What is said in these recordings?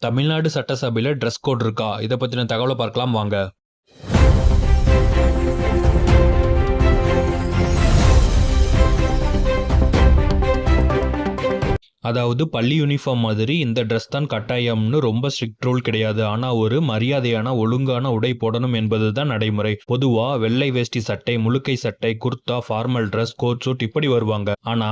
Tamil Nadu சட்டசபையில dress code இருக்கா? இத பத்தின தகவல பார்க்கலாம் வாங்க. அதாவது பள்ளி யூனிஃபார்ம் மாதிரி இந்த ட்ரெஸ் தான் கட்டாயம்னு ரொம்ப ஸ்ட்ரிக்ட் ரூல் கிடையாது. ஆனா ஒரு மரியாதையான ஒழுங்கான உடை போடணும் என்பதுதான் நடைமுறை. பொதுவா வெள்ளை வேஷ்டி சட்டை, முழுக்கை சட்டை, kurta, formal dress, coat suit இப்படி வருவாங்க. ஆனா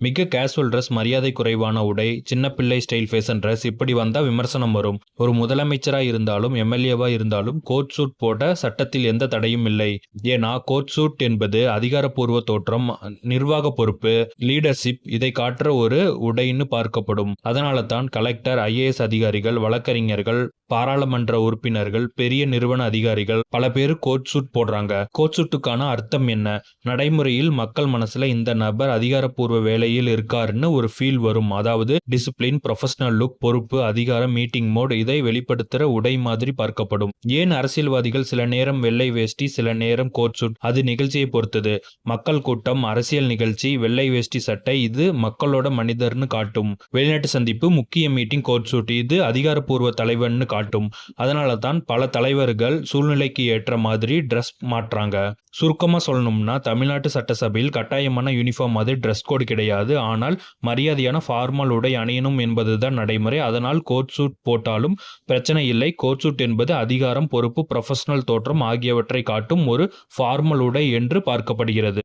மிக கேஷுவல் ட்ரெஸ், மரியாதை குறைவான உடை, சின்ன பிள்ளை ஸ்டைல் ஃபேஷன் ட்ரெஸ் இப்படி வந்தா விமர்சனம் வரும். ஒரு முதலமைச்சரா இருந்தாலும் எம்எல்ஏவா இருந்தாலும் கோட் சூட் போட சட்டத்தில் எந்த தடையும் இல்லை. ஏன்னா கோட் சூட் என்பது அதிகாரப்பூர்வ தோற்றம், நிர்வாக பொறுப்பு, லீடர்ஷிப் இதை காட்டுற ஒரு உடைன்னு பார்க்கப்படும். அதனால தான் கலெக்டர், ஐஏஎஸ் அதிகாரிகள், வழக்கறிஞர்கள், பாராளுமன்ற உறுப்பினர்கள், பெரிய நிறுவன அதிகாரிகள் பல பேர் கோட் சூட் போடுறாங்க. கோட் சூட்டுக்கான அர்த்தம் என்ன? நடைமுறையில் மக்கள் மனசுல இந்த நபர் அதிகாரப்பூர்வ வேலையில் இருக்காருன்னு ஒரு ஃபீல் வரும். அதாவது டிசிப்ளின், ப்ரொஃபஷனல் லுக், பொறுப்பு, அதிகாரம், மீட்டிங் மோட் இதை வெளிப்படுத்துற உடை மாதிரி பார்க்கப்படும். ஏன் அரசியல்வாதிகள் சில நேரம் வெள்ளை வேஷ்டி, சில நேரம் கோட் சூட்? அது நிகழ்ச்சியை பொறுத்தது. மக்கள் கூட்டம், அரசியல் நிகழ்ச்சி, வெள்ளை வேஷ்டி சட்டை இது மக்களோட மனிதர்னு காட்டும். வெளிநாட்டு சந்திப்பு, முக்கிய மீட்டிங், கோட் சூட் இது அதிகாரப்பூர்வ தலைவன்னு காட்டும். அதனால தான் பல தலைவர்கள் சூழ்நிலைக்கு ஏற்ற மாதிரி ட்ரெஸ் மாற்றாங்க. சுருக்கமா சொல்லணும்னா தமிழ்நாட்டு சட்டசபையில் கட்டாயமான யூனிஃபார்ம் மாதிரி ட்ரெஸ் கோட் கிடையாது. ஆனால் மரியாதையான ஃபார்மல் உடை அணியணும் என்பதுதான் நடைமுறை. அதனால் கோட் சூட் போட்டாலும் பிரச்சனை இல்லை. கோட் சூட் என்பது அதிகாரம், பொறுப்பு, ப்ரொஃபஷனல் தோற்றம் ஆகியவற்றை காட்டும் ஒரு ஃபார்மல் உடை என்று பார்க்கப்படுகிறது.